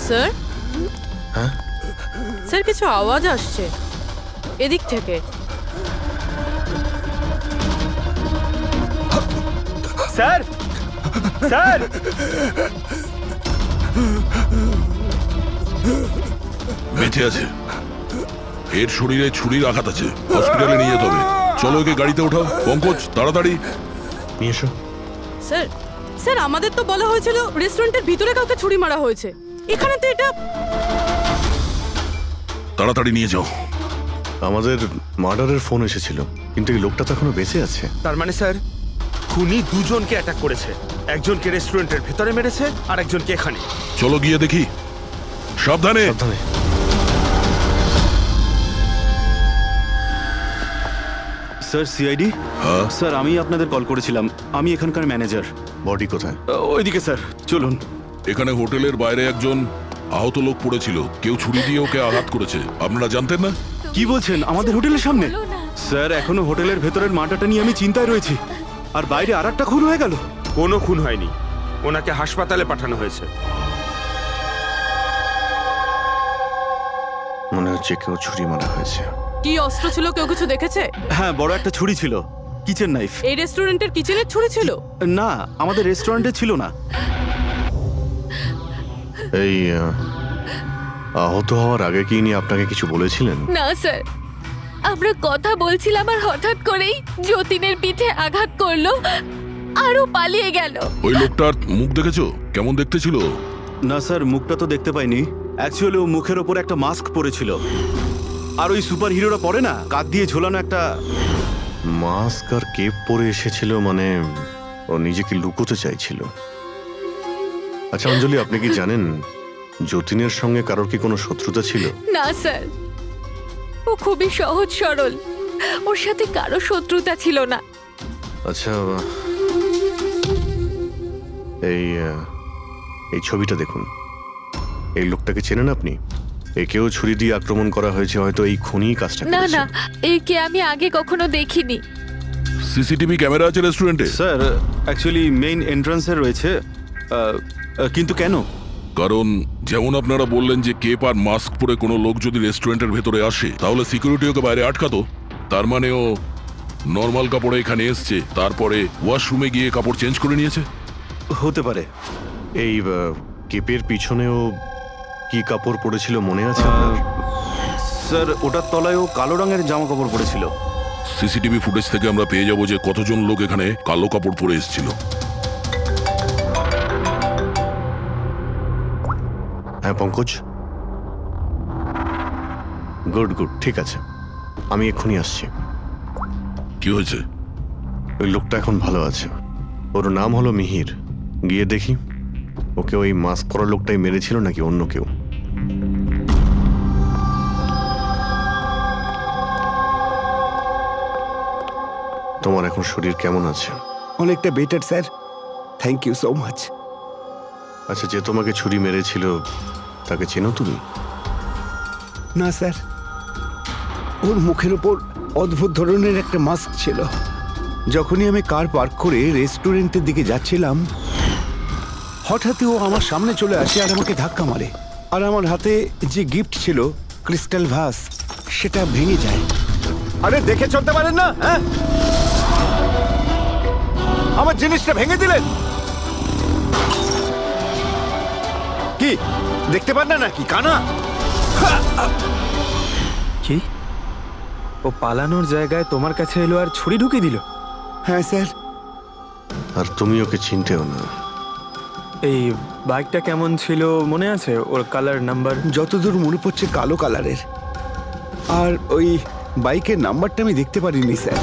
Sir, হ্যাঁ sir কিছু আওয়াজ আসছে এদিক থেকে। স্যার, স্যার, বেঁচে আছে। এর শরীরে ছুরির আঘাত আছে, হসপিটালে নিয়ে যেতে হবে। চলো ওকে গাড়িতে ওঠাও। পঙ্কজ তাড়াতাড়ি নিয়ে এসো। স্যার, স্যার আমাদের তো বলা হয়েছিল রেস্টুরেন্টের ভিতরে কাউকে ছুরি মারা হয়েছে, এখানে তো এটা। তাড়াতাড়ি নিয়ে যাও। আমাদের মার্ডারের ফোন এসেছিল, কিন্তু এই লোকটা তো এখনো বেঁচে আছে। তার মানে স্যার খুনি দুজনকে অ্যাটাক করেছে, একজনকে রেস্টুরেন্টের ভেতরে মেরেছে আর একজনকে এখানে। চলো গিয়ে দেখি। সাবধানে। সাবধানে। Sir, CID. হ্যাঁ স্যার, আমি আপনাদের কল করেছিলাম। আমি এখানকার ম্যানেজার। বডি কোথায়? ওইদিকে স্যার, চলুন। এখানে হোটেলের বাইরে একজন আহত লোক পড়েছিল, কেউ ছুরি দিয়ে ওকে আঘাত করেছে। আপনারা জানতেন না? কি বলছেন? আমাদের হোটেলের সামনে? স্যার, এখনো হোটেলের ভেতরের মার্ডারটা নিয়ে আমি চিন্তায় রয়েছি। আর বাইরে আর একটা খুন হয়ে গেল। কোনো খুন হয়নি, ওনাকে হাসপাতালে পাঠানো হয়েছে। মনে হচ্ছে কেউ ছুরি মারা হয়েছে। কি অস্ত্র ছিল, কেউ কিছু দেখেছে? হ্যাঁ, বড় একটা ছুরি ছিল, কিচেন নাইফ। এই রেস্টুরেন্টের কিচেনের ছুরি ছিল? না, আমাদের রেস্টুরেন্টে ছিল না। এই আহত হওয়ার আগে কি ইনি আপনাকে কিছু বলেছিলেন? না স্যার, আমরা কথা বলছিলাম আর হঠাৎ করেই যতীনের পিঠে আঘাত করলো আরও পালিয়ে গেল। ওই লোকটার মুখ দেখেছো? কেমন দেখতে ছিল? না স্যার, মুখটা তো দেখতে পাইনি। অ্যাকচুয়ালি ও মুখের ওপর একটা মাস্ক পরেছিল। আর ওই সুপার হিরোরা পরে না, কাঁধ দিয়ে ঝোলানো একটা মাস্ক আর কেপ পরে এসেছিল, মানে ও নিজেকে লুকোতে চাইছিল। আচ্ছা অঞ্জলি, আপনি কি জানেন যতীনের সঙ্গে কারোর কি কোনো শত্রুতা ছিল? না স্যার, ও খুবই সহজ সরল, ওর সাথে কারো শত্রুতা ছিল না। আচ্ছা, এই ছবিটা দেখুন। এই লোকটাকে চেনেন আপনি? একেও ছুরি দিয়ে আক্রমণ করা হয়েছে, হয়তো এই খুনি কাজটা না করেছে। না, একে আমি আগে কখনো দেখিনি। সিসিটিভি ক্যামেরা আছে রেস্টুরেন্টে? স্যার, অ্যাকচুয়ালি মেইন এন্ট্রান্সে রয়েছে। কিন্তু কেন? কারণ যেমন আপনারা বললেন যে কেপ আর মাস্ক পরে কোনো লোক যদি রেস্টুরেন্টের ভেতরে আসে, তাহলে সিকিউরিটি ওকে বাইরে আটকাতো। তার মানে ও নর্মাল কাপড়ে এখানে এসছে, তারপরে ওয়াশরুমে গিয়ে কাপড় চেঞ্জ করে নিয়েছে। হতে পারে। এই কেপের পিছনেও কি কাপড় পরেছিল মনে আছে আপনার? স্যার, ওটার তলায় ও কালো রঙের জামা কাপড় পরেছিল। সিসিটিভি ফুটেজ থেকে আমরা পেয়ে যাবো যে কতজন লোক এখানে কালো কাপড় পরে এসেছিল। হ্যাঁ পঙ্কজ, গুড গুড, ঠিক আছে, আমি এক্ষুনি আসছি। কি হয়েছে? ওই লোকটা এখন ভালো আছে। ওর নাম হলো মিহির। গিয়ে দেখি ওকে ওই মাস্ক পরা লোকটাই মেরেছিল নাকি অন্য কেউ। তোমার এখন শরীর কেমন আছে? অনেকটা better sir, thank you so much. আচ্ছা, যে তোমাকে ছুরি মেরেছিল তাকে চেনো তুমি? না স্যার, ওর মুখের ওপর অদ্ভুত ধরনের একটা মাস্ক ছিল। যখনই আমি কার পার্ক করে রেস্টুরেন্টের দিকে যাচ্ছিলাম, হঠাৎই ও আমার সামনে চলে আসে আর আমাকে ধাক্কা মারে। আর আমার হাতে যে গিফট ছিল, ক্রিস্টাল ভাস, সেটা ভেঙে যায়। আরে দেখে চলতে পারেন না? হ্যাঁ, আমার জিনিসটা ভেঙে দিলেন। কি দেখতে পান না নাকি কানা? কি? ও পালানোর জায়গায় তোমার কাছে এলো আর ছুরি ঢুকিয়ে দিল? হ্যাঁ স্যার। আর তুমি ওকে চিনতেও না। এই বাইকটা কেমন ছিল মনে আছে? ওর কালার, নাম্বার? যতদূর মনে পড়ছে কালো কালারের। আর ওই বাইকের নাম্বারটা আমি দেখতে পারিনি স্যার।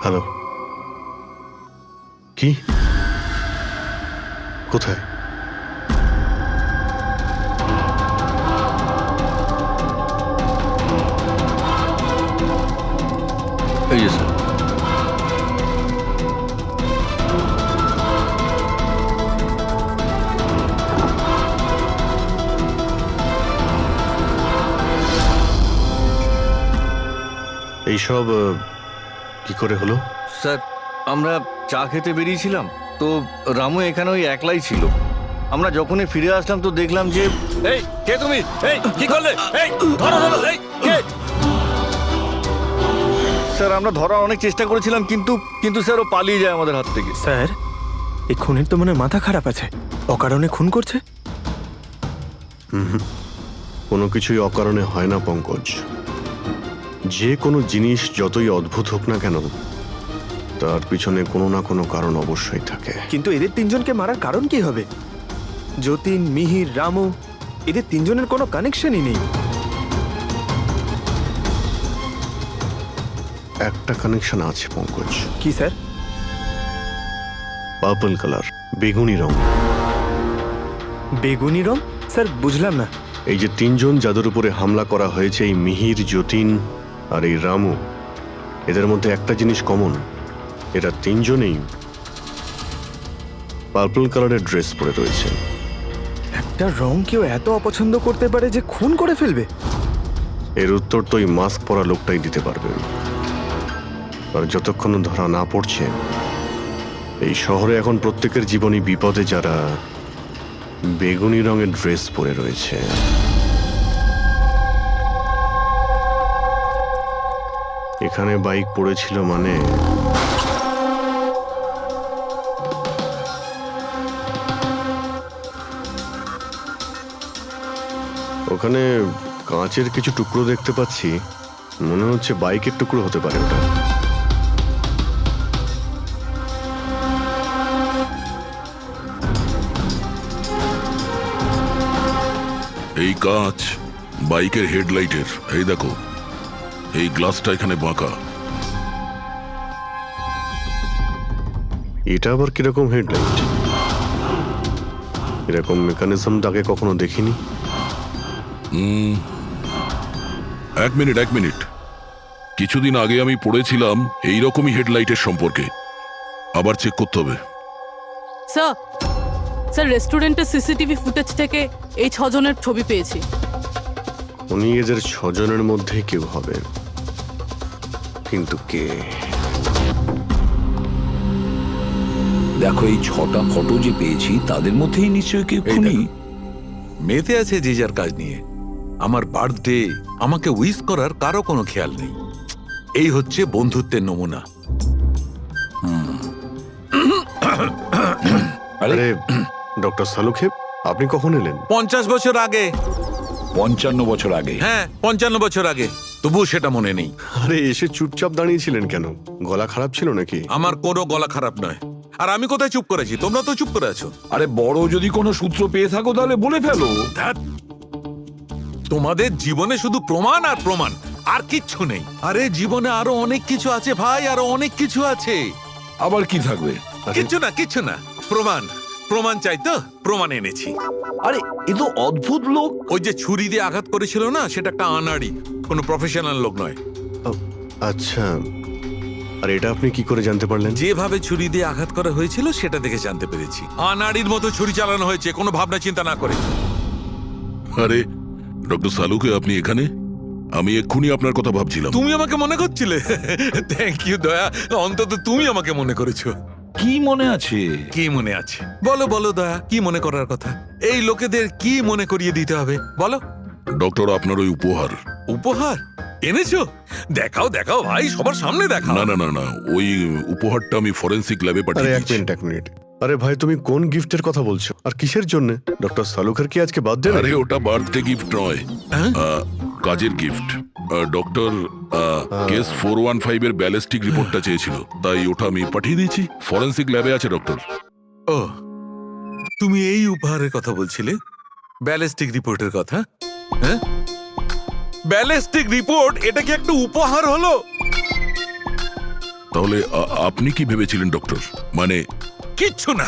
হ্যালো, কি? কোথায়? এই যে স্যার। এইসব কি করে হলো? স্যার, আমরা চা খেতে বেরিয়েছিলাম, তো রামু এখানে ওই একলাই ছিল। আমরা যখনই ফিরে আসলাম তো দেখলাম যে এই কে তুমি? এই কি করলে? এই ধরো ধরো, এই কে? স্যার আমরা ধরার অনেক চেষ্টা করেছিলাম, কিন্তু স্যার ও পালিয়ে যায় আমাদের হাত থেকে। স্যার এই খুনের তো মনে হয় মাথা খারাপ আছে, অকারণে খুন করছে। কোনো কিছুই অকারণে হয় না পঙ্কজ। যে কোনো জিনিস যতই অদ্ভুত হোক না কেন, তার পিছনে কোনো না কোনো কারণ অবশ্যই থাকে। কিন্তু এদের তিনজনকে মারার কারণ কি হবে? যতীন, মিহির, রামু, এদের তিনজনের কোনো কানেকশনই নেই। একটা কানেকশন আছে পঙ্কজ। কি স্যার? পার্পল কালার, বেগুনি রং। বেগুনি রং? স্যার বুঝলাম না। এই যে তিনজন যাদের উপরে হামলা করা হয়েছে, এই মিহির, যতীন আর এই রামু, এদের মধ্যে একটা জিনিস কমন, এরা তিনজনেই পার্পল কালারের ড্রেস পরে রয়েছে। একটা রং কেউ এত অপছন্দ করতে পারে যে খুন করে ফেলবে? এর উত্তর তো এই মাস্ক পরা লোকটাই দিতে পারবে। আর যতক্ষণ ধরা না পড়ছে, এই শহরে এখন প্রত্যেকের জীবনই বিপদে যারা বেগুনি রঙের ড্রেস পরে রয়েছে। এখানে বাইক পড়েছিল মানে ওখানে কাঁচের কিছু টুকরো দেখতে পাচ্ছি, মনে হচ্ছে বাইকের টুকরো হতে পারে ওটা। এই কাঁচ বাইকের হেডলাইটের। এই দেখো, এই গ্লাসটা এখানে বাঁকা। এটা আবার কিরকম হেডলাইট? এরকম মেকানিজম আগে কখনো দেখিনি। এক মিনিট। কিছুদিন আগে আমি পড়েছিলাম এইরকমই হেডলাইটের সম্পর্কে। আবার চেক করতে হবে। স্যার রেস্টুরেন্টের সিসিটিভি ফুটেজ থেকে এই 6 জনের ছবি পেয়েছি। উনি এদের 6 জনের মধ্যে কেউ হবে, কিন্তু কে? দেখো এই 6টা ফটো যে পেয়েছি তাদের মধ্যেই নিশ্চয়ই কেউ খুনি। মেতে আছে যে যার কাজ নিয়ে। আমার বার্থডে, আমাকে উইশ করার কারো কোনো খেয়াল নেই। এই হচ্ছে বন্ধুত্বের নমুনা। আরে ডক্টর সালুখে, আপনি কখন এলেন? 50 বছর আগে। 55 বছর আগে? হ্যাঁ 55 বছর আগে, তবুও সেটা মনে নেই। আরে এসে চুপচাপ দাঁড়িয়েছিলেন কেন? গলা খারাপ ছিল নাকি? আমার কোনো গলা খারাপ নয়। আর আমি কোথায় চুপ করেছি? তোমরা তো চুপ করে আছো। আরে বড় যদি কোনো সূত্র পেয়ে থাকো তাহলে বলে ফেলো। ধ্যাৎ, তোমাদের জীবনে শুধু প্রমাণ আর প্রমাণ, আর কিচ্ছু নেই। আরে জীবনে আরো অনেক কিছু আছে ভাই, আরো অনেক কিছু আছে। আবার কি থাকবে? কিচ্ছু না। প্রমাণ চাই তো, প্রমাণ এনেছি। আরে এ তো অদ্ভুত লোক। ওই যে ছুরি দিয়ে আঘাত করেছিল না, সেটা একটা আনাড়ি, কোনো প্রফেশনাল লোক নয়। আচ্ছা, আর এটা আপনি কি করে জানতে পারলেন? যেভাবে ছুরি দিয়ে আঘাত করা হয়েছিল সেটা দেখে জানতে পেরেছি। আনাড়ির মতো ছুরি চালানো হয়েছে, কোনো ভাবনা চিন্তা না করে। আরে ডক্টর সালুকে, আপনি এখানে? আমি এক্ষুনি আপনার কথা ভাবছিলাম। তুমি আমাকে মনে করছিলে? থ্যাংক ইউ দয়া, অন্তত তুমি আমাকে মনে করেছো। কি মনে আছে? কি মনে আছে বলো দয়া, কি মনে করার কথা? এই লোকেদের কি মনে করিয়ে দিতে হবে বলো। ডক্টর, আপনার ওই উপহার এনেছো? দেখাও ভাই, সবার সামনে দেখাও। না, ওই উপহারটা আমি ফরেনসিক ল্যাবে আরে পাঠিয়ে এক মিনিট। আরে ভাই, তুমি কোন গিফটের কথা বলছো আর কিসের জন্য? ডক্টর সালুখের কি আজকে বার্থডে? আরে ওটা বার্থডে গিফট নয়, কাজের গিফট। ডক্টর কেস 415 এর ব্যালিস্টিক রিপোর্টটা চেয়েছিল, তাই ওটা আমি পাঠিয়ে দিয়েছি। ফরেনসিক ল্যাবে আছে ডক্টর। ও, তুমি এই উপহারের কথা বলছিলে? ব্যালিস্টিক রিপোর্টের কথা? হ্যাঁ, ব্যালিস্টিক রিপোর্ট, এটা কি একটা উপহার হলো? তাহলে আপনি কি ভেবেছিলেন ডক্টর? মানে কিচ্ছু না,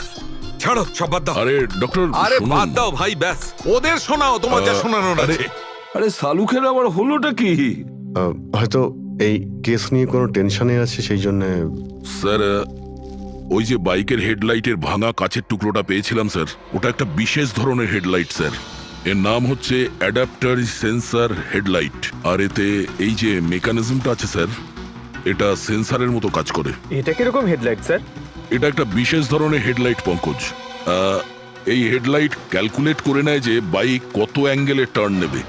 ছাড়ো, সব বাদ দাও। আরে ডক্টর, আরে বাদ দাও ভাই, ব্যাস ওদের শোনাও তোমার যা শোনানোর আছে। আরে সালুখের আবার হলোটা কি? হয়তো এই কেস নিয়ে কোনো টেনশনে আছে, সেই জন্য। স্যার, ওই যে বাইকের হেডলাইটের ভাঙা কাচের টুকরোটা পেয়েছিলাম স্যার, ওটা একটা বিশেষ ধরনের হেডলাইট স্যার। এর নাম হচ্ছে অ্যাডাপ্টার সেন্সর হেডলাইট। আর এতে এই যে মেকানিজমটা আছে স্যার, এটা সেন্সারের মতো কাজ করে। এটা কিরকম হেডলাইট স্যার? এটা একটা বিশেষ ধরনের হেডলাইট পঙ্কজ। এই হেডলাইট ক্যালকুলেট করে নেয় যে বাইক কত অ্যাঙ্গেলে টার্ন নেবে,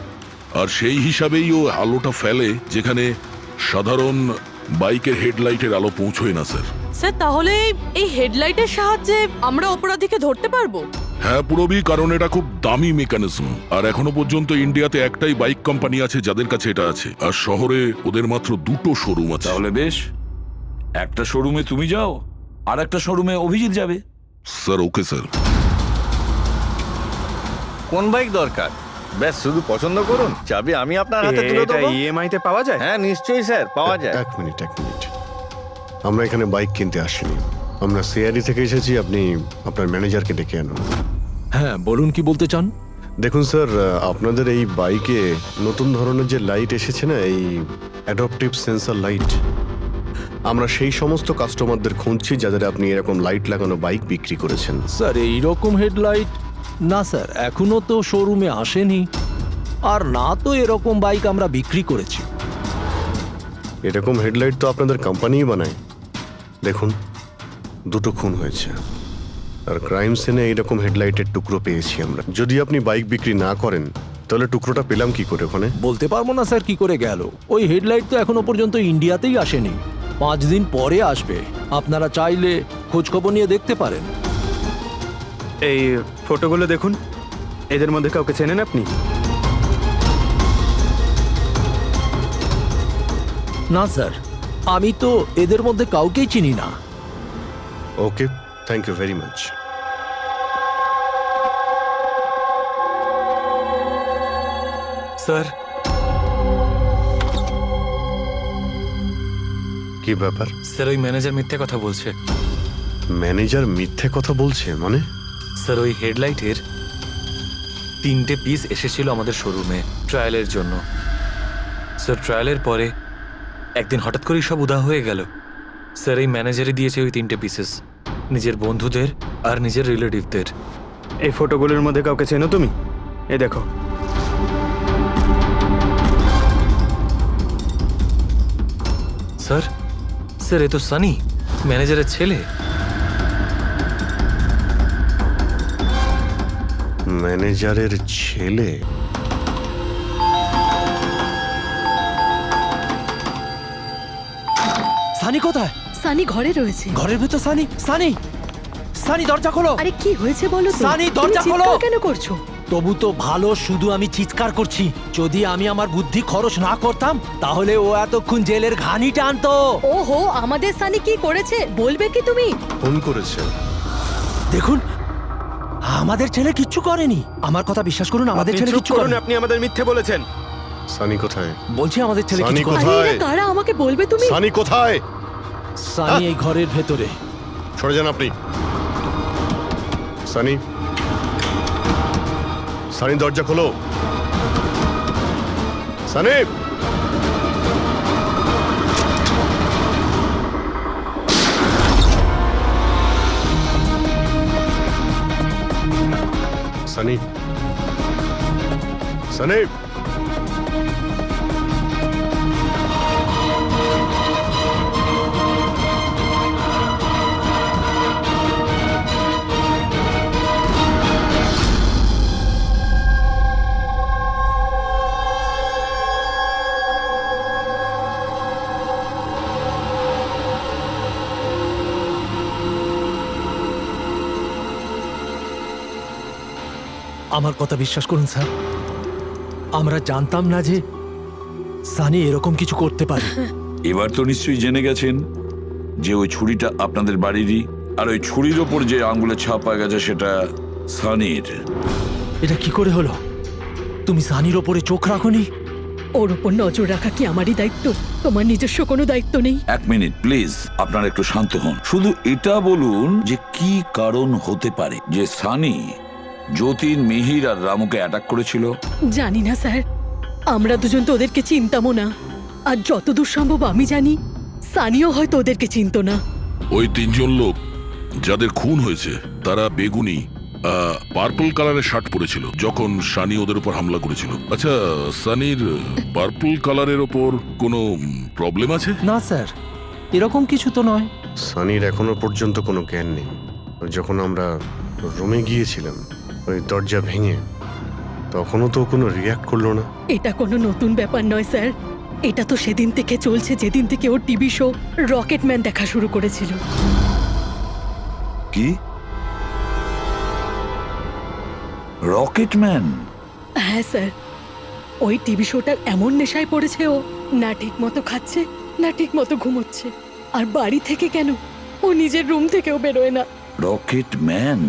আর সেই হিসাবেই ও আলোটা ফেলে যেখানে সাধারণ বাইকের হেডলাইটের আলো পৌঁছয় না স্যার। স্যার তাহলে এই হেডলাইটের সাহায্যে আমরা অপরাধীকে ধরতে পারবো? হ্যাঁ পুরবি, কারণ এটা খুব দামি মেকানিজম, আর এখনো পর্যন্ত ইন্ডিয়াতে একটাই বাইক কোম্পানি আছে যাদের কাছে এটা আছে, আর শহরে ওদের মাত্র 2টো শোরুম আছে। তাহলে বেশ, একটা শোরুমে তুমি যাও আর একটা শোরুমে অভিজিৎ যাবে। Sir okay sir. কোন বাইক দরকার? ব্যাস শুধু পছন্দ করুন, চাবি আমি আপনার হাতে তুলে এটা দেবো। ইএমআই তে পাওয়া যায়? হ্যাঁ নিশ্চয়ই স্যার, পাওয়া যায়। এক মিনিট। আমরা এখানে বাইক কিনতে আসিনি, আমরা সিআরডি থেকে এসেছি। আপনি আপনার ম্যানেজারকে ডেকে আনুন। হ্যাঁ বলুন, কি বলতে চান? দেখুন স্যার, আপনাদের এই বাইকে নতুন ধরনের যে লাইট এসেছে না, এই অ্যাডপটিভ সেন্সর লাইট, আমরা সেই সমস্ত কাস্টমারদের খুঁজছি যাদের আপনি এরকম লাইট লাগানো বাইক বিক্রি করেছেন। স্যার এইরকম হেডলাইট না স্যার, এখনো তো শোরুমে আসেনি, আর না তো এরকম বাইক আমরা বিক্রি করেছি। এরকম হেডলাইট তো আপনাদের কোম্পানিই বানায়। দেখুন, 2টো খুন হয়েছে, আর ক্রাইম সিনে এইরকম হেডলাইটের টুকরো পেয়েছি আমরা। যদি আপনি বাইক বিক্রি না করেন তাহলে টুকরোটা পেলাম কি করে ওখানে? বলতে পারবো না স্যার কি করে গেল। ওই হেডলাইট তো এখনো পর্যন্ত ইন্ডিয়াতেই আসেনি, 5 দিন পরে আসবে। আপনারা চাইলে খোঁজখবর নিয়ে দেখতে পারেন। এই ফটোগুলো দেখুন, এদের মধ্যে কাউকে চেনেন আপনি? না স্যার, আমি তো এদের মধ্যে কাউকেই চিনি না। Okay, thank you very much. Sir কি ব্যাপার? স্যার ওই ম্যানেজার মিথ্যে কথা বলছে। ম্যানেজার মিথ্যে কথা বলছে মানে? স্যার ওই হেডলাইটের 3টে পিস এসেছিল আমাদের শোরুমে ট্রায়ালের জন্য। স্যার ট্রায়ালের পরে একদিন হঠাৎ করেই সব উধাও হয়ে গেল। স্যার এই ম্যানেজারই দিয়েছে ওই 3টে পিসেস, নিজের বন্ধুদের আর নিজের রিলেটিভদের। এই ফটোগুলোর মধ্যে কাউকে চেনো তুমি? এই দেখো। স্যার স্যার এ তো সানি, ম্যানেজারের ছেলে। ম্যানেজারের ছেলে? সানি কোথায়? সানি ঘরে রয়েছে। ঘরের ভেতর সানি? সানি, সানি দরজা খোলো। আরে কি হয়েছে বলো তো? সানি দরজা খোলো। কেন করছো? তবু তো ভালো, শুধু আমি চিৎকার করছি। যদি আমি আমার বুদ্ধি খরচ না করতাম তাহলে ও এতক্ষণ জেলের ঘানি টানতো। ওহো, আমাদের সানি কি করেছে বলবে কি তুমি? ফোন করেছে। দেখুন, আমাদের ছেলে কিচ্ছু করেনি। আমার কথা বিশ্বাস করুন, আমাদের ছেলে কিচ্ছু করেনি। আপনি আমাদের মিথ্যে বলেছেন। সানি কোথায়? বলছি আমাদের ছেলে সানি কিছু করেনি। কোথায়? কারা আমাকে বলবে তুমি? সানি কোথায়? সানি এই ঘরের ভেতরে। সরে যান আপনি। সানি, সানি দরজা খোলো। সানি, সানি, সানি। আমার কথা বিশ্বাস করুন স্যার, আমরা জানতাম না যে সানি এরকম কিছু করতে পারে। এবার তো নিশ্চয়ই জেনে গেছেন যে ওই ছুরিটা আপনাদের বাড়িরই, আর ওই ছুরির ওপর যে আঙ্গুলের ছাপ পাওয়া গেছে সেটা সানির। এটা কি করে হলো? তুমি সানির ওপরে চোখ রাখোনি? ওর উপর নজর রাখা কি আমারই দায়িত্ব? তোমার নিজস্ব কোনো দায়িত্ব নেই? 1 মিনিট প্লিজ, আপনারা একটু শান্ত হন। শুধু এটা বলুন যে কি কারণ হতে পারে যে সানি যতীন, মিহির আর রামুকে অ্যাটাক করেছিল। জানি না স্যার, আমরা দুজন তো ওদেরকে চিনতামও না, আর যতদূর সম্ভব আমি জানি সানিও হয়তো ওদেরকে চিনতো না। ওই 3জন লোক যাদের খুন হয়েছে তারা বেগুনি পার্পল কালারের শার্ট পরেছিল যখন সানি ওদের উপর হামলা করেছিল। আচ্ছা, সানির পার্পল কালারের ওপর কোনো প্রবলেম আছে? না স্যার, এরকম কিছু তো নয়। সানির এখনো পর্যন্ত কোনো জ্ঞান নেই। যখন আমরা রুমে গিয়েছিলাম ওই দরজা ভেঙে, তখনও তো কোনো রিয়াক্ট করলো না। এটা কোনো নতুন ব্যাপার নয় স্যার, এটা তো সেদিন থেকে চলছে যেদিন থেকে ওর টিভি শো রকেটম্যান দেখা শুরু করেছিল। কি? রকেটম্যান? হ্যাঁ স্যার, ওই টিভি শোটার এমন নেশায় পড়েছে ও, না ঠিক মতো খাচ্ছে না ঠিক মতো ঘুমোচ্ছে। আর বাড়ি থেকে কেন, ও নিজের রুম থেকেও বেরোয় না। রকেটম্যান?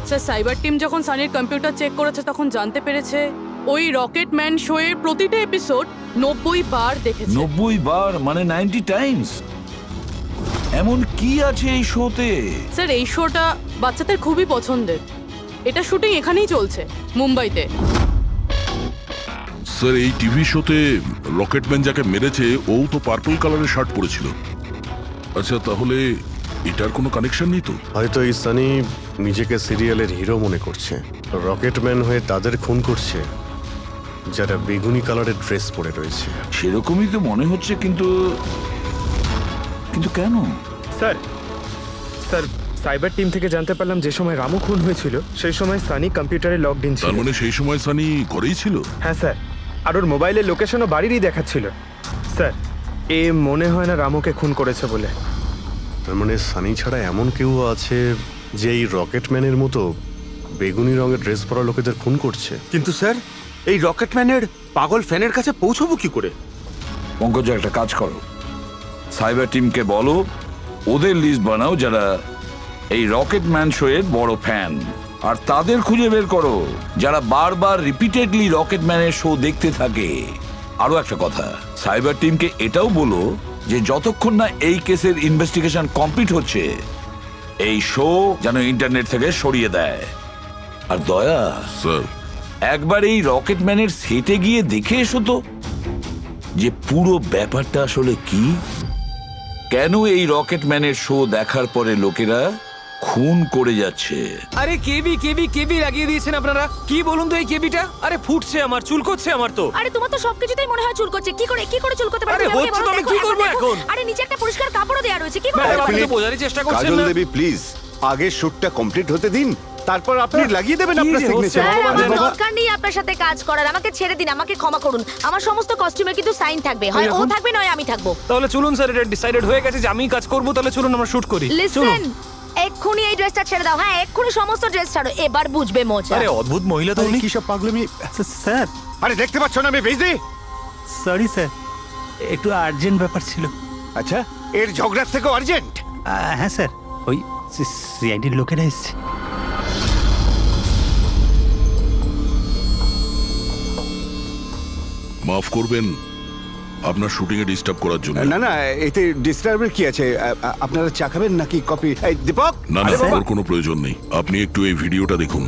স্যার, সাইবার টিম যখন সানির কম্পিউটার চেক করেছে তখন জানতে পেরেছে ওই রকেটম্যান শো এর প্রতিটা এপিসোড 90 বার দেখেছে। 90 বার মানে 90 টাইমস? এমন কি আছে এই শোতে? স্যার, এই শোটা বাচ্চাদের খুবই পছন্দের। এটা শুটিং এখানেই চলছে, মুম্বাইতে। স্যার, এই টিভি শোতে রকেটম্যান যাকে মেরেছে ও তো পার্পল কালারের শার্ট পরেছিল। আচ্ছা, তাহলে এটার কোনো কানেকশন নেই তো? হয়তো এই সানি নিজেকে সিরিয়ালের হিরো মনে করছে, রকেটম্যান হয়ে তাদের খুন করছে যারা বেগুনি কালারের ড্রেস পরে রয়েছে। সেরকমই তো মনে হচ্ছে, কিন্তু কিন্তু কেন? স্যার, সাইবার টিম থেকে জানতে পারলাম যে সময় রামু খুন হয়েছিল সেই সময় সানি কম্পিউটারে লগড ইন ছিল। তার মানে সেই সময় সানি ঘরেই ছিল? হ্যাঁ স্যার, আর ওর মোবাইলের লোকেশনও বাড়িরই দেখাচ্ছিল। স্যার, এ মনে হয় না রামুকে খুন করেছে বলে। তার মানে সানি ছাড়া এমন কেউ আছে যে এই রকেটম্যানের মতো বেগুনি রঙের ড্রেস পরা লোকেদের খুন করছে। কিন্তু স্যার, এই রকেটম্যানের পাগল ফ্যানের কাছে পৌঁছবো কি করে? পঙ্কজ, একটা কাজ করো, সাইবার টিমকে বলো ওদের লিস্ট বানাও যারা এই রকেটম্যান শো এর বড় ফ্যান, আর তাদের খুঁজে বের করো যারা বারবার রিপিটেডলি রকেটম্যানের শো দেখতে থাকে। আরো একটা কথা, সাইবার টিমকে এটাও বলো যে যতক্ষণ না এই কেসের ইনভেস্টিগেশন কমপ্লিট হচ্ছে এই শো যেন ইন্টারনেট থেকে সরিয়ে দেয়। আর দয়া স্যার, একবার এই রকেটম্যানের সেটে গিয়ে দেখে এসো তো যে পুরো ব্যাপারটা আসলে কি, কেন এই রকেটম্যানের শো দেখার পরে লোকেরা খুন করে যাচ্ছে। আরে কেবি লাগিয়ে দিয়েছেন আপনারা। কি বলুন তো এই কেবিটা? আরে ফুটছে আমার, চুলকোচ্ছে আমার তো। আরে তোমার তো সবকিছুতেই মনে হয় চুলকোচ্ছে। কি করে চুলকোতে পারে? আরে হচ্ছে তো, আমি কি করব এখন? আরে নিচে একটা পরিষ্কার কাপড়ও দেয়া রয়েছে, কি করে? আপনি তো বোঝারই চেষ্টা করছেন কাজল না। দেবী প্লিজ, আগে শুটটা কমপ্লিট হতে দিন, তারপর আপনি লাগিয়ে দেবেন আপনার সিগনেচার। আমার দরকার নেই আপনার সাথে কাজ করার, আমাকে ছেড়ে দিন, আমাকে ক্ষমা করুন। আমার সমস্ত কস্টিউমে কিন্তু সাইন থাকবে, হয় ও থাকবে নয় আমি থাকবো। তাহলে চলুন স্যার, এটা ডিসাইডেড হয়ে গেছে যে আমি কাজ করব, তাহলে চলুন আমরা শুট করি। লিসেন, এক্ষুনি এই ড্রেসটা ছেড়ে দাও। হ্যাঁ, এক্ষুনি সমস্ত ড্রেস ছাড়ো, এবার বুঝবে মজা। আরে অদ্ভুত মহিলা তো উনি। কি সব পাগলামি স্যার। আরে দেখতে পাচ্ছ না আমি বিজি? সরি স্যার, একটু আর্জেন্ট ব্যাপার ছিল। আচ্ছা, এর ঝগড়ার থেকেও আর্জেন্ট? হ্যাঁ স্যার, ওই সিআইডির লোকেরা এসছে। মাফ করবেন আপনার শুটিং এ ডিস্টার্ব করার জন্য। না না, এতে ডিস্টার্বের কি আছে? আপনারা চা খাবেন নাকি কফি? এই দীপক, না না, ওর কোনো প্রয়োজন নেই। আপনি একটু এই ভিডিওটা দেখুন।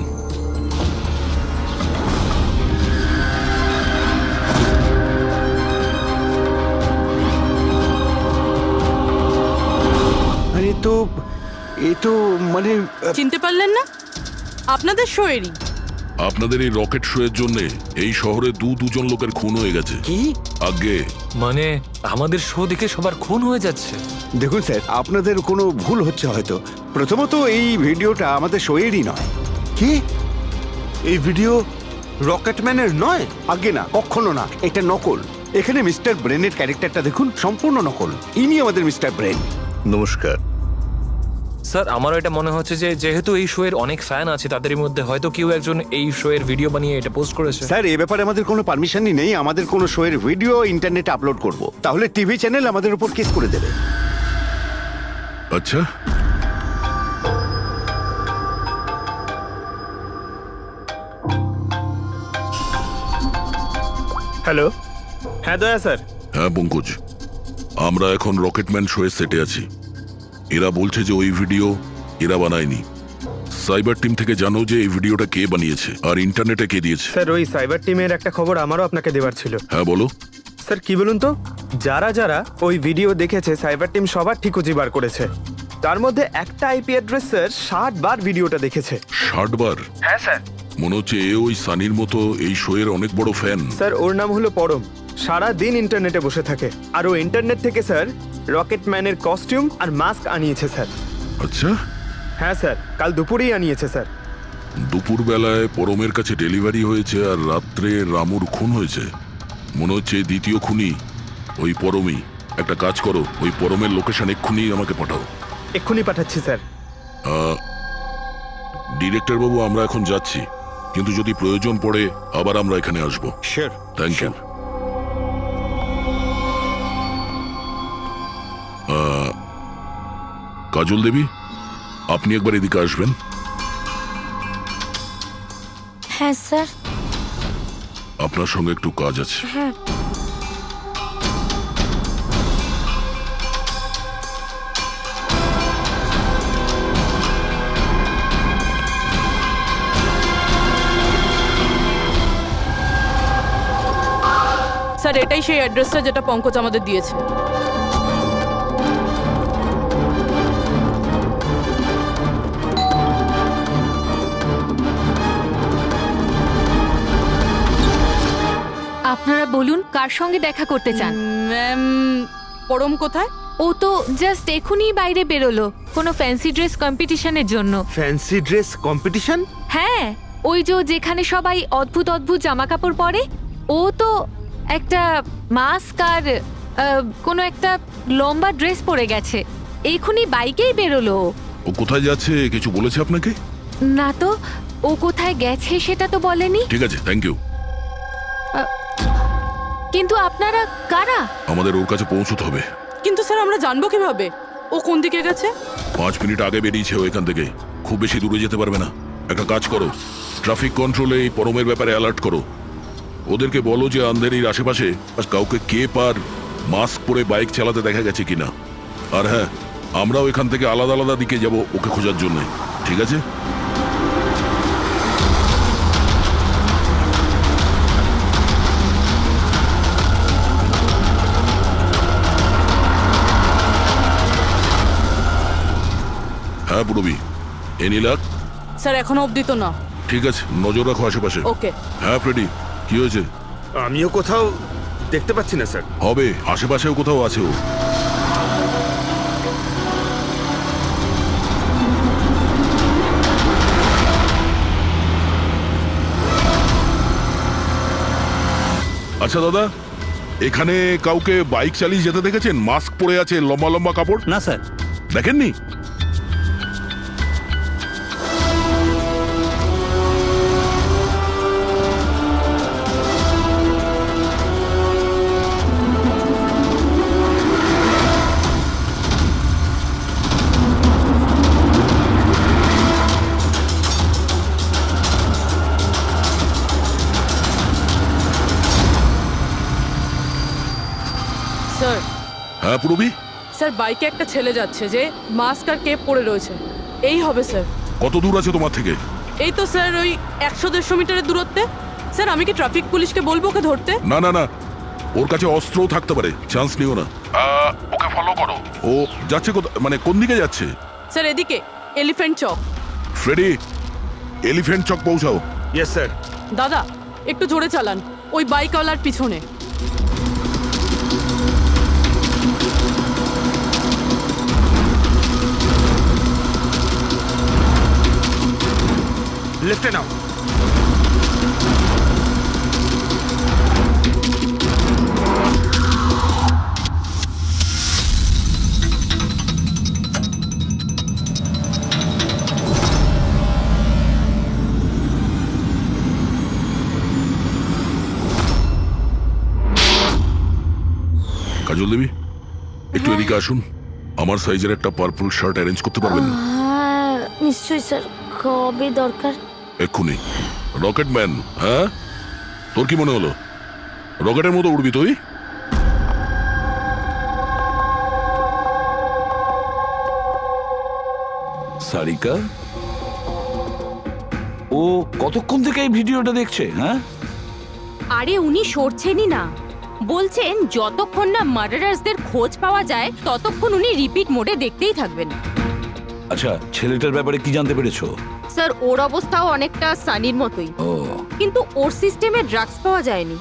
আরে এ তো মানে চিনতে পারলেন না? আপনাদের শোয়েরই। আপনাদের এই রকেট শো এর জন্য এই শহরে দুজন লোকের খুন হয়ে গেছে। কি? আগে মানে আমাদের শো দেখে সবার খুন হয়ে যাচ্ছে? দেখুন স্যার, আপনাদের কোনো ভুল হচ্ছে হয়তো। প্রথমত এই ভিডিওটা আমাদের শোয়েরই নয়। কি? এই ভিডিও রকেটম্যানের নয়? আগে না, কখনো না, এটা নকল। এখানে মিস্টার ব্রেনের ক্যারেক্টারটা দেখুন, সম্পূর্ণ নকল। ইনি আমাদের মিস্টার ব্রেন। নমস্কার স্যার, আমারও এটা মনে হচ্ছে যে যেহেতু এই শো এর অনেক ফ্যান আছে, তাদের মধ্যে হয়তো কেউ একজন এই শো এর ভিডিও বানিয়ে এটা পোস্ট করেছে। স্যার, এই ব্যাপারে আমাদের কোনো পারমিশনই নেই। আমাদের কোনো শো এর ভিডিও ইন্টারনেটে আপলোড করব, তাহলে টিভি চ্যানেল আমাদের উপর কেস করে দেবে। আচ্ছা, হ্যালো, হ্যাঁ দয়া স্যার। হ্যাঁ পঙ্কজ, আমরা এখন রকেটম্যান শো এর সেটে আছি। এরা বলছে যে ওই ভিডিও এরা বানায়নি, সাইবার টিম থেকে জানো যে এই ভিডিওটা কে বানিয়েছে আর ইন্টারনেটে কে দিয়েছে? স্যার ওই সাইবার টিমের একটা খবর আমারও আপনাকে দেওয়ার ছিল। হ্যাঁ বলো। স্যার কি বলুন তো, যারা যারা ওই ভিডিও দেখেছে সাইবার টিম সবার ঠিকুজি বার করেছে। তার মধ্যে একটা আইপি অ্যাড্রেস স্যার 60 বার ভিডিওটা দেখেছে। 60 বার? হ্যাঁ স্যার। মনে হচ্ছে এ ওই সানির মতো এই শো এর অনেক বড় ফ্যান। স্যার ওর নাম হলো পরম, সারা দিন ইন্টারনেটে বসে থাকে। আর ও ইন্টারনেট থেকে স্যার রকেট ম্যানের কস্টিউম আর মাস্ক আনিয়েছে স্যার। আচ্ছা। হ্যাঁ স্যার, কাল দুপুরেই আনিয়েছে স্যার। দুপুর বেলায় পরমের কাছে ডেলিভারি হয়েছে আর রাত্রে রামুর খুন হয়েছে। মনে হচ্ছে দ্বিতীয় খুনি ওই পরমই। একটা কাজ করো, ওই পরমের লোকেশন এক্ষুনি আমাকে পাঠাও। এক্ষুনি পাঠাচ্ছি স্যার। ডিরেক্টর বাবু, আমরা এখন যাচ্ছি, কিন্তু যদি প্রয়োজন পড়ে আবার আমরা এখানে আসবো। Sure. Thank you. Kajal Devi, আপনি একবার এদিকে আসবেন। হ্যাঁ স্যার। আপনার সঙ্গে একটু কাজ আছে। হ্যাঁ। স্যার এটাই সেই অ্যাড্রেসটা যেটা পঙ্কজ আমাদের দিয়েছে। আপনারা বলুন কার সঙ্গে দেখা করতে চান? ম্যাম পরম কোথায়? ও তো জাস্ট এখনই বাইরে বেরোলো কোনো ফ্যান্সি ড্রেস কম্পিটিশনের জন্য। Fancy dress competition? হ্যাঁ, ওই যেখানে সবাই অদ্ভুত অদ্ভুত জামা কাপড় পরে, ও তো একটা মাস্ক আর কোনো একটা লম্বা ড্রেস পরে গেছে। এখনই বাইকেই বেরোলো। ও কোথায় যাচ্ছে কিছু বলেছে আপনাকে? না তো, ও কোথায় গেছে সেটা তো বলেনি। ঠিক আছে, থ্যাংক ইউ। কিন্তু আপনারা কারা? আমাদের ওর কাছে পৌঁছতে হবে। কিন্তু স্যার আমরা জানবো কিভাবে ও কোন দিকে গেছে? 5 মিনিট আগে বেরিয়েছে ও এখান থেকে, খুব বেশি দূরে যেতে পারবে না। একটা কাজ করো, ট্রাফিক কন্ট্রোলে এই পরমের ব্যাপারে অ্যালার্ট করো। ওদেরকে বলো যে আন্ধেরির আশেপাশে কাউকে কেপ আর মাস্ক পরে বাইক চালাতে দেখা গেছে কিনা। আর হ্যাঁ, আমরাও এখান থেকে আলাদা আলাদা দিকে যাব ওকে খোঁজার জন্য। ঠিক আছে? হ্যাঁ পুরবি, এনি লাক? স্যার এখনো অবধি তো না। ঠিক আছে, নজর রাখো আশেপাশে। ওকে। হ্যাঁ ফ্রেডি, কি হয়েছে? আমিও কোথাও দেখতে পাচ্ছি না স্যার। হবে, আশেপাশেও কোথাও আছে ও। আচ্ছা দাদা, এখানে কাউকে বাইক চালিয়ে যেতে দেখেছেন? মাস্ক পরে আছে, লম্বা লম্বা কাপড়? না স্যার। দেখেননি? স্যার। হ্যাঁ পুরবি? স্যার বাইকে একটা ছেলে যাচ্ছে যে মাস্ক আর কেপ পরে রয়েছে। এই হবে স্যার। কত দূর আছে তোমার থেকে? এই তো স্যার ওই 100-150 মিটারের দূরত্বে। স্যার আমি কি ট্রাফিক পুলিশকে বলবো ওকে ধরতে? না না না, ওর কাছে অস্ত্রও থাকতে পারে, চান্স নিও না। ওকে ফলো করো। ও যাচ্ছে মানে কোন দিকে যাচ্ছে? স্যার এদিকে, Elephant Chowk. Freddy, Elephant Chowk পৌঁছাও। Yes sir. দাদা একটু জোরে চালান, ওই বাইকওয়ালার পিছনে। লেফটে নাও। কাজল দেবী, একটু এদিকে আসুন। আমার সাইজের একটা পার্পল শার্ট অ্যারেঞ্জ করতে পারবেন? নিশ্চয়ই স্যার, কবে দরকার? এক্ষুনি। রকেট ম্যান, হ্যাঁ? তোর কি মনে হলো রকেটের মতো উড়বি তুই? সারিকা, ও কতক্ষণ থেকে এই ভিডিওটা দেখছে? হ্যাঁ, আরে উনি সরছেনই না, বলছেন যতক্ষণ না মার্ডারার্সদের খোঁজ পাওয়া যায় ততক্ষণ উনি রিপিট মোডে দেখতেই থাকবেন। আচ্ছা, ছেলেটার ব্যাপারে কি জানতে পেরেছো? স্যার ওর অবস্থাও অনেকটা সানির মতোই, ও কিন্তু ওর সিস্টেমে ড্রাগস পাওয়া যায়নি।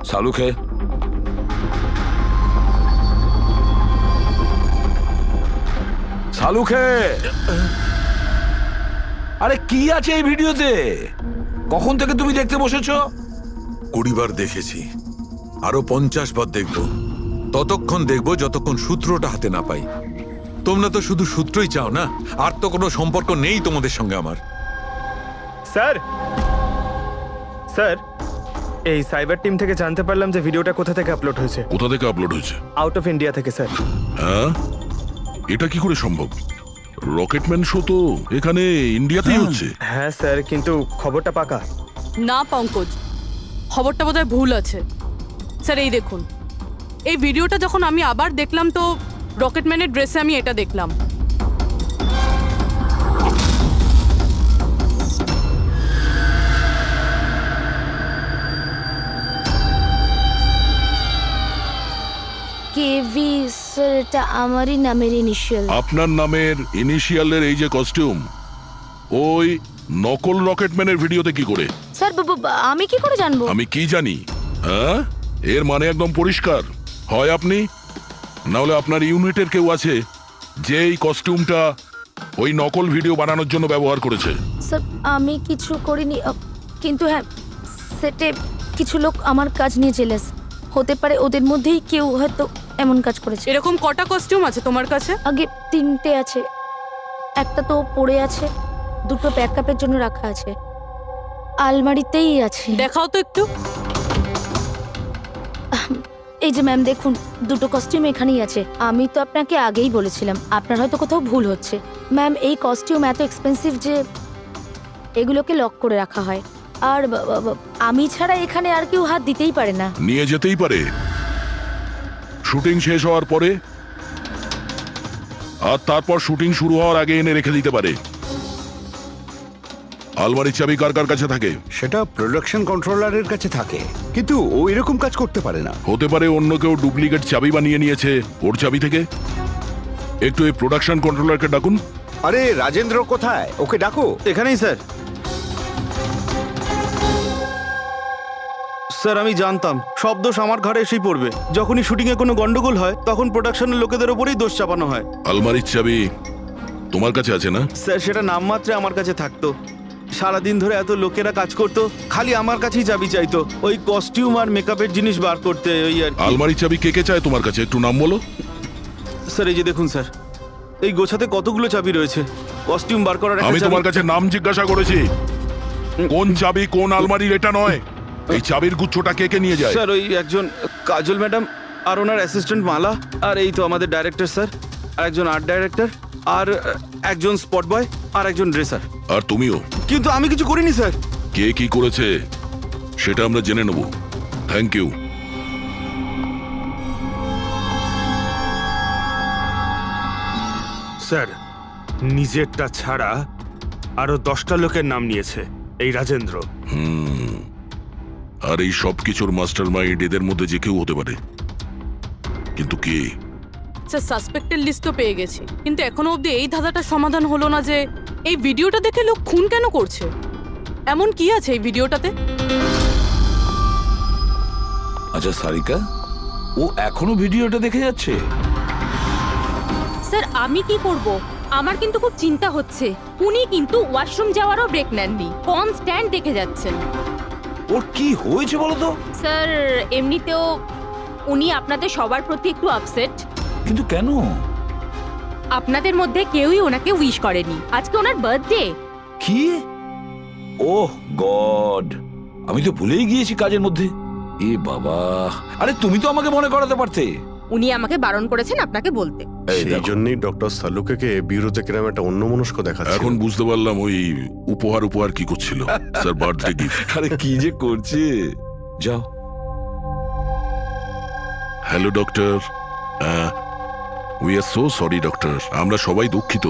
সালুখে, সালুখে, আরে কি আছে এই ভিডিওতে? কখন থেকে তুমি দেখতে বসেছো? 20 বার দেখেছি, আরো 50 বার দেখবো। ততক্ষণ দেখবো যতক্ষণ সূত্রটা হাতে না পাই। তোমরা তো শুধু সূত্রই চাও না, আর তো কোনো সম্পর্ক নেই তোমাদের সঙ্গে আমার। স্যার, স্যার, এই সাইবার টিম থেকে জানতে পারলাম যে ভিডিওটা কোথা থেকে আপলোড হয়েছে। কোথা থেকে আপলোড হয়েছে? আউট অফ ইন্ডিয়া থেকে স্যার। হ্যাঁ, এটা কি করে সম্ভব? রকেটম্যান শো তো এখানে ইন্ডিয়াতেই হচ্ছে। হ্যাঁ স্যার, কিন্তু খবরটা পাকা না পঙ্কজ, খবরটা বোধহয় ভুল আছে। স্যার এই দেখুন, এই ভিডিওটা যখন আমি আবার দেখলাম তো রকেটম্যানের ড্রেসে আমি এটা দেখলাম। কেভি স্যার, এটা আমারই নামের ইনিশিয়াল। আপনার নামের ইনিশিয়ালের এই যে কস্টিউম, ওই নকল রকেটম্যানের ভিডিওতে কি করে? স্যার আমি কি করে জানবো? আমি কি জানি? হ্যাঁ, এর মানে একদম পরিষ্কার, হয় আপনি না হলে আপনার ইউনিটের কেউ আছে যে এই কস্টিউমটা ওই নকল ভিডিও বানানোর জন্য ব্যবহার করেছে। স্যার আমি কিছু করিনি, কিন্তু হ্যাঁ সেটে কিছু লোক আমার কাজ নিয়ে জেলাস। হতে পারে ওদের মধ্যেই কেউ হয়তো এমন কাজ করেছে। এরকম কটা কস্টিউম আছে তোমার কাছে? আগে 3টে আছে, একটা তো পড়ে আছে, 2টো ব্যাকআপের জন্য রাখা আছে, আলমারিতেই আছে। দেখাও তো একটু। এই যে ম্যাম দেখুন, 2টো কস্টিউম এখানেই আছে। আমি তো আপনাকে আগেই বলেছিলাম, আপনার হয়তো কোথাও ভুল হচ্ছে। ম্যাম এই কস্টিউম এত এক্সপেন্সিভ যে এগুলোকে লক করে রাখা হয়, আর আমি ছাড়া এখানে আর কেউ হাত দিতেই পারে না। নিয়ে যেতেই পারে শুটিং শেষ হওয়ার পরে, আর তারপর শুটিং শুরু হওয়ার আগে এনে রেখে দিতে পারে। আলমারির চাবি কার কার কাছে থাকে? সেটা প্রোডাকশন কন্ট্রোলারের কাছে থাকে, কিন্তু ও এরকম কাজ করতে পারে না। হতে পারে অন্য কেউ ডুপ্লিকেট চাবি বানিয়ে নিয়েছে ওর চাবি থেকে। একটু এই প্রোডাকশন কন্ট্রোলারকে ডাকুন। আরে রাজেন্দ্র কোথায়? ওকে ডাকো। এখানেই স্যার। স্যার আমি জানতাম সব দোষ আমার ঘাড়ে এসেই পড়বে। যখনই শুটিং এ কোনো গন্ডগোল হয় তখন প্রোডাকশনের লোকেদের ওপরেই দোষ চাপানো হয়। আলমারির চাবি তোমার কাছে আছে না? স্যার সেটা নামমাত্রে আমার কাছে থাকতো। সারাদিন ধরে এত লোকেরা কাজ করতো, খালি আমার কাছেই চাবি চাইতো ওই কস্টিউম আর মেকআপের জিনিস বার করতে। ওই আর আলমারির চাবি কে কে চায় তোমার কাছে? একটু নাম বলো। স্যার এই যে দেখুন স্যার, এই গোছাতে কতগুলো চাবি রয়েছে। কস্টিউম বার করার আমি তোমার কাছে নাম জিজ্ঞাসা করেছি, কোন চাবি কোন আলমারির এটা নয়। এই চাবির গুচ্ছটা কে কে নিয়ে যায়? স্যার ওই একজন কাজল ম্যাডাম, আর ওনার অ্যাসিস্ট্যান্ট মালা, আর এই তো আমাদের ডাইরেক্টর স্যার, আর একজন আর্ট ডাইরেক্টর, আর একজন স্পট বয়, আর একজন ড্রেসার। আর তুমিও? কিন্তু আমি কিছু করিনি স্যার। কে কি করেছে সেটা আমরা জেনে নেব। Thank you. স্যার নিজেরটা ছাড়া আরো 10টা লোকের নাম নিয়েছে এই রাজেন্দ্র। আর এই সব কিছুর মাস্টার মাইন্ড এদের মধ্যে যে কেউ হতে পারে, কিন্তু কে? স্যার সাসপেক্টের লিস্ট তো পেয়ে গেছি, কিন্তু এখনো অবধি এই ধাঁধাটা সমাধান হলো না যে এই ভিডিওটা দেখে লোক খুন কেন করছে। এমন কি আছে এই ভিডিওটাতে? আচ্ছা সারিকা, ও এখনো ভিডিওটা দেখে যাচ্ছে? স্যার আমি কি করব? আমার কিন্তু খুব চিন্তা হচ্ছে। উনি কিন্তু ওয়াশরুম যাওয়ারও ব্রেক নেননি, কনস্ট্যান্ট দেখে যাচ্ছেন। ওর কি হয়েছে বলো তো? স্যার এমনিতেও উনি আপনাদের সবার প্রতি একটু আপসেট। কিন্তু কেন? আপনাদের মধ্যে কেউই ওনাকে উইশ করেনি। আজকে ওনার বার্থডে। কি? ওহ গড, আমি তো ভুলেই গিয়েছি কাজের মধ্যে। এ বাবা, আরে তুমি তো আমাকে মনে করাতে পারতে। উনি আমাকে বারণ করেছেন আপনাকে বলতে। সেই জন্যই ডক্টর সালুকে বিউরোতে কিরম একটা অন্যমনস্ক দেখাচ্ছে। এখন বুঝতে পারলাম ওই উপহার কি করছিল। Sir birthday gift. আরে কি যে করছে। যাও। Hello doctor, we are so sorry doctor, আমরা সবাই দুঃখিত।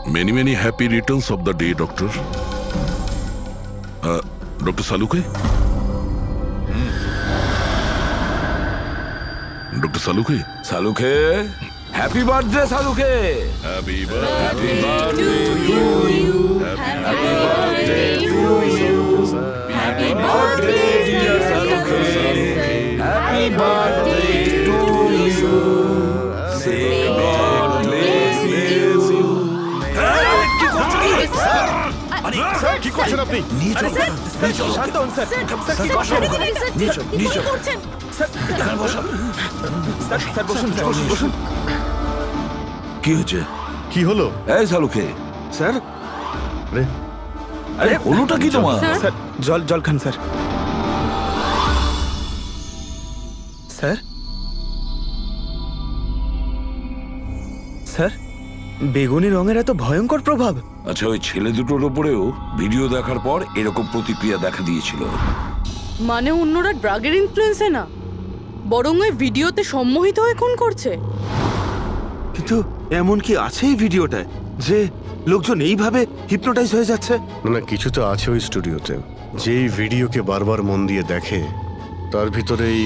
Many many happy returns of the day doctor. Doctor Saluke, doctor Saluke, Saluke, happy birthday Saluke. Happy birthday to you, happy birthday to you, happy birthday dear Saluke, happy birthday to you, say God bless you. কি করছেন আপনি? কি হচ্ছে? কি হলো? এই সালুকে, sir, আরে হলোটা কি তোমার? স্যার জল জল খান স্যার। স্যার, স্যার, বেগুনি রঙের এত ভয়ঙ্কর প্রভাব। আচ্ছা, ওই ছেলে দুটোর ওপরেও ভিডিও দেখার পর এরকম প্রতিক্রিয়া দেখা দিয়েছিল। মানে অন্যরা ড্রাগের ইনফ্লুয়েন্সে না, বরং ওই ভিডিওতে সম্মোহিত হয়ে খুন করছে। কিন্তু এমন কি আছে এই ভিডিওটায় যে লোকজন এইভাবে হিপনোটাইজ হয়ে যাচ্ছে? না না, কিছু তো আছে ওই স্টুডিওতে। যেই ভিডিওকে বারবার মন দিয়ে দেখে তার ভিতরে এই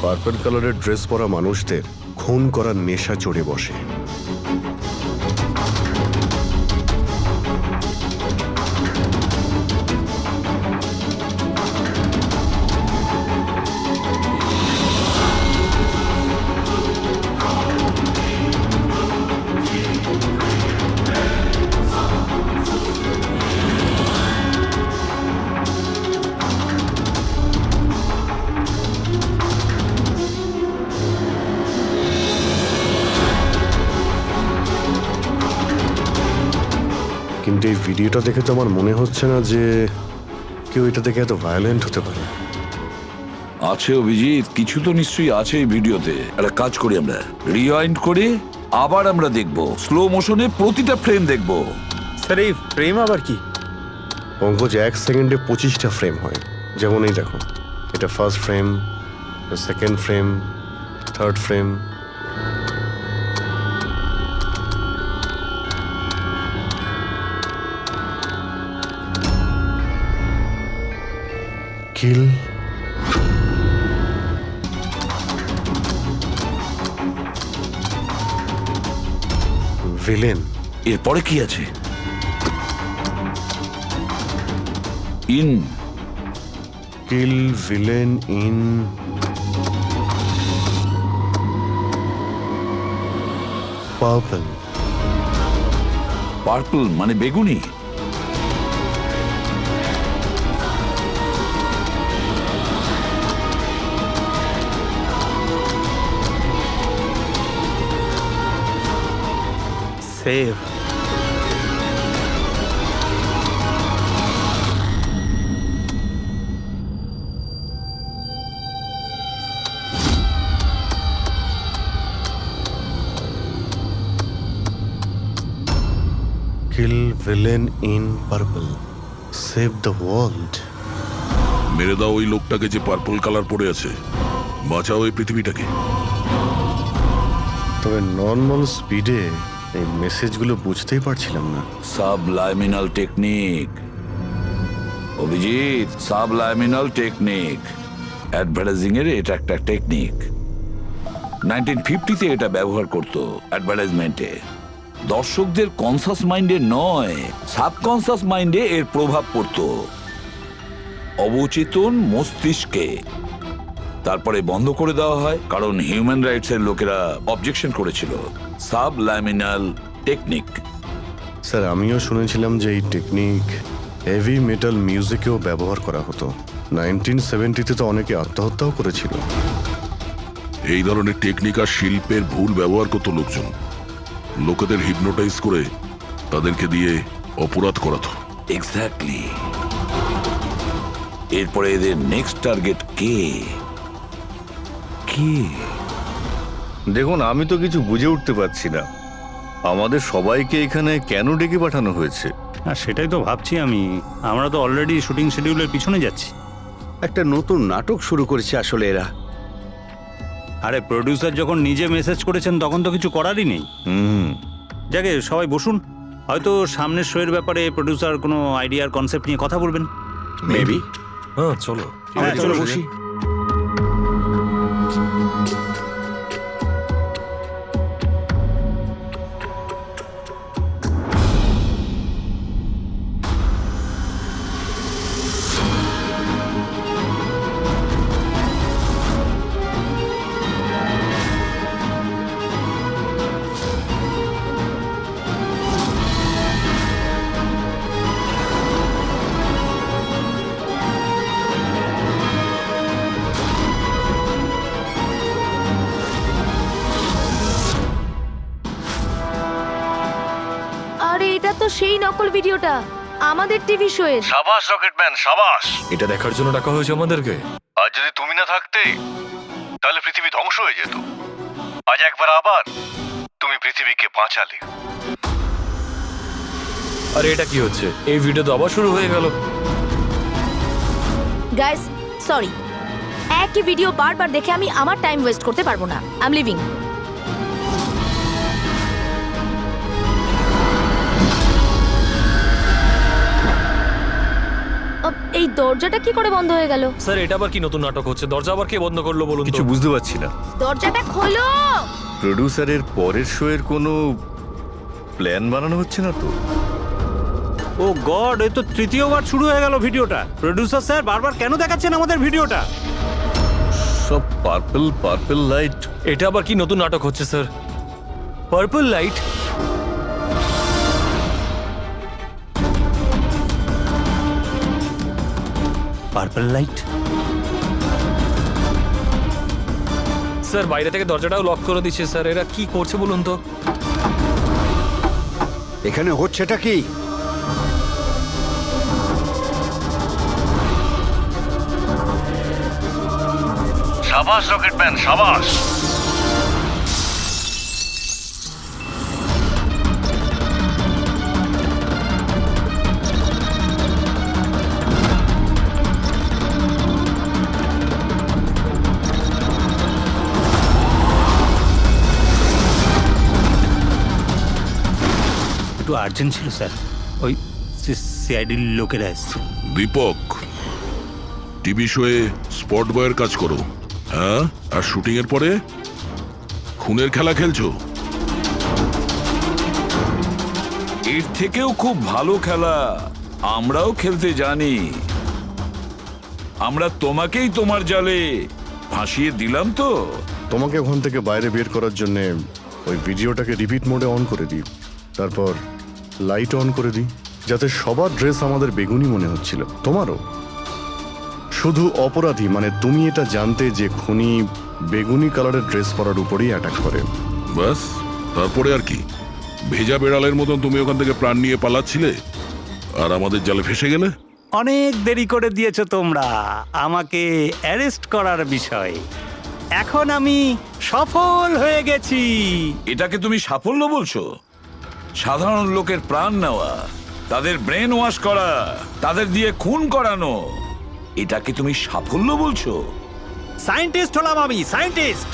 পার্পল কালারের ড্রেস পরা মানুষদের খুন করার নেশা চড়ে বসে। কিন্তু এই ভিডিওটা দেখে তো আমার মনে হচ্ছে না যে কেউ এটা দেখে এত ভায়োলেন্ট হতে পারে। আছে অভিজিৎ, কিছু তো নিশ্চয়ই আছে এই ভিডিওতে। একটা কাজ করি, আমরা রিওয়াইন্ড করে আবার আমরা দেখব, স্লো মোশনে প্রতিটা ফ্রেম দেখব। স্যার, এই ফ্রেম আবার কি? পঙ্কজ, 1 সেকেন্ডে 25টা ফ্রেম হয়। যেমন এই দেখো, এটা first frame, second frame, third frame. Kill, villain. এরপরে কি আছে? In, kill, villain, in, purple. Purple মানে বেগুনি? Save. Kill villain in purple. Save the world. মেরে দাও ওই লোকটাকে যে পার্পল কালার পরে আছে, বাঁচাও এই পৃথিবীটাকে। তবে নর্মাল স্পিডে এই মেসেজগুলো বুঝতেই পারছিলাম না। সাবলাইমিনাল টেকনিক অভিজিৎ, সাবলাইমিনাল টেকনিক। অ্যাডভার্টাইজিং এর এটা একটা টেকনিক। 1950-তে এটা ব্যবহার করতো অ্যাডভার্টাইজমেন্টে। দর্শকদের কনসাস মাইন্ডে নয়, সাবকনসাস মাইন্ডে এর প্রভাব পড়তো, অবচেতন মস্তিষ্কে। তারপরে বন্ধ করে দেওয়া হয় কারণ হিউম্যান রাইটস এর লোকেরা অবজেকশন করেছিল। সাবলাইমিনাল টেকনিক। স্যার, আমিও শুনেছিলাম যে এই টেকনিক হেভি মেটাল মিউজিকেও ব্যবহার করা হতো। 1970-তে তো অনেকে আত্মহত্যাও করেছিল। এই ধরনের টেকনিক আর শিল্পের ভুল ব্যবহার করতো লোকজন। লোকেদের হিপনোটাইজ করে তাদেরকে দিয়ে অপরাধ করাতো। এক্স্যাক্টলি। এরপরে এদের নেক্সট টার্গেট কে? কে? দেখুন, আমি তো কিছু বুঝে উঠতে পারছি না। আমাদের সবাইকে এখানে কেন ডেকে পাঠানো হয়েছে? আর সেটাই তো ভাবছি আমি। আমরা তো অলরেডি শুটিং শিডিউলের পিছনে যাচ্ছি। একটা নতুন নাটক শুরু করেছে আসলে এরা। আরে প্রোডিউসার যখন নিজে মেসেজ করেছেন তখন তো কিছু করারই নেই। যাকে সবাই বসুন, হয়তো সামনের শোয়ের ব্যাপারে প্রডিউসার কোনো আইডিয়ার কনসেপ্ট নিয়ে কথা বলবেন। মেবি। হ্যাঁ চলো। হ্যাঁ চলো বসি। আরে এটা তো সেই নকল ভিডিওটা আমাদের টিভি শোয়ের। সাবাস রকেটম্যান সাবাস। এটা দেখার জন্য ডাকা হয়েছে আমাদেরকে। আজ যদি তুমি না থাকতে তাহলে পৃথিবী ধ্বংস হয়ে যেত। আজ একবার আবার তুমি পৃথিবীকে বাঁচালে। আরে এটা কি হচ্ছে? এই ভিডিও তো আবার শুরু হয়ে গেল। গাইস সরি, একই ভিডিও বারবার দেখে আমি আমার টাইম ওয়েস্ট করতে পারবো না। I am living. এই দরজাটা কি করে বন্ধ হয়ে গেল? স্যার এটা আবার কি নতুন নাটক হচ্ছে? দরজা আবার কে বন্ধ করলো বলুন তো? কিছু বুঝতে পারছি না। দরজাটা খোলো। প্রডিউসারের পরের শো এর কোনো প্ল্যান বানানো হচ্ছে না তো? ও গড, এই তো তৃতীয়বার শুরু হয়ে গেল ভিডিওটা। প্রডিউসার স্যার বারবার কেন দেখাচ্ছেন আমাদের ভিডিওটা? সব পার্পল লাইট। এটা আবার কি নতুন নাটক হচ্ছে sir? Purple light? Purple light? Sir বাইরে থেকে দরজাটাও লক করে দিচ্ছে স্যার। এরা কি করছে বলুন তো? এখানে হচ্ছেটা কি? সাবাস রকেটম্যান সাবাস। একটু আর্জেন্ট ছিল স্যার, ওই সিআইডির লোকেরা এসছে। দীপক, টিভি শোয়ে স্পট বয়ের কাজ করো, হ্যাঁ? আর শুটিং এর পরে খুনের খেলা খেলছো? এর থেকেও খুব ভালো খেলা আমরাও খেলতে জানি। আমরা তোমাকেই তোমার জালে ফাঁসিয়ে দিলাম তো। তোমাকে ওখান থেকে বাইরে বের করার জন্য ওই ভিডিওটাকে রিপিট মোডে অন করে দিই, তারপর লাইট অন করে দিই, যাতে সবার ড্রেস আমাদের বেগুনি মনে হচ্ছিল, তোমারও। শুধু অপরাধী মানে তুমি এটা জানতে যে খুনি বেগুনি কালারের ড্রেস পরার উপরেই অ্যাটাক করে। বাস, তারপরে আর কি? ভেজা বেড়ালের মতন তুমি ওখান থেকে প্রাণ নিয়ে পালাচ্ছিলে আর আমাদের জালে ফেসে গেলে। অনেক দেরি করে দিয়েছো তোমরা আমাকে অ্যারেস্ট করার বিষয়। এখন আমি সফল হয়ে গেছি। এটাকে তুমি সাফল্য বলছো? সাধারণ লোকের প্রাণ নেওয়া, তাদের ব্রেন ওয়াশ করা, তাদের দিয়ে খুন করানো, এটাকে তুমি সাফল্য বলছো? সায়েন্টিস্ট হলাম আমি, সায়েন্টিস্ট।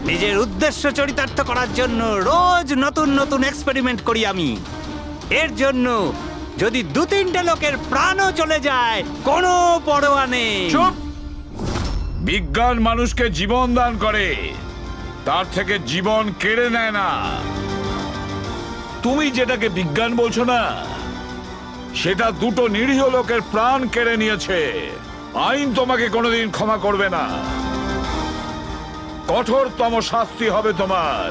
নিজের উদ্দেশ্য চরিতার্থ করার জন্য রোজ নতুন নতুন এক্সপেরিমেন্ট করি আমি। এর জন্য যদি 2-3টে লোকের প্রাণও চলে যায় কোনো পরোয়া নেই। চুপ! বিজ্ঞান মানুষকে জীবন দান করে, তার থেকে জীবন কেড়ে নেয় না। তুমি যেটাকে বিজ্ঞান বলছো না, সেটা 2টো নিরীহ লোকের প্রাণ কেড়ে নিয়েছে। আইন তোমাকে কোনোদিন ক্ষমা করবে না। কঠোরতম শাস্তি হবে তোমার।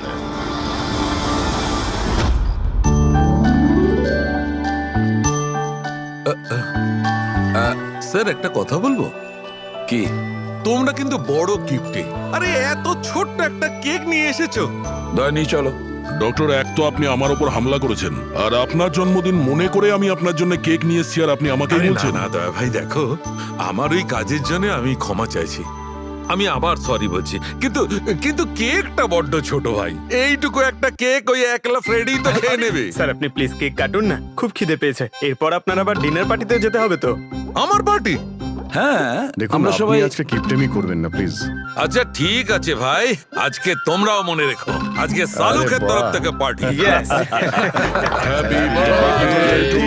স্যার একটা কথা বলবো কি? তোমরা কিন্তু বড় গিফটে, আরে এত ছোট্ট একটা কেক নিয়ে এসেছো। দয়নি চলো। ডক্টর, এক তো আপনি আমার উপর হামলা করেছেন, আর আপনার জন্মদিন মনে করে আমি আপনার জন্য কেক নিয়ে এসেছি, আর আপনি আমাকে বলছেন? না দয়া ভাই, দেখো আমার ওই কাজের জন্য আমি ক্ষমা চাইছি, আমি আবার সরি বলছি, কিন্তু কিন্তু কেকটা বড্ড ছোট ভাই। এইটুকু একটা কেক ওই একলা ফ্রেডি তো খেয়ে নেবে। স্যার আপনি প্লিজ কেক কাটুন না, খুব খিদে পেয়েছে। এরপর আপনার আবার ডিনার পার্টিতে যেতে হবে তো। আমার পার্টি? হ্যাঁ দেখুন আমরা আপনি সবাই আজকে কিপটেমি করবেন না প্লিজ। আচ্ছা ঠিক আছে ভাই, আজকে তোমরাও মনে রেখো, আজকে সালুকের বাহ। তরফ থেকে পার্টি। Happy birthday two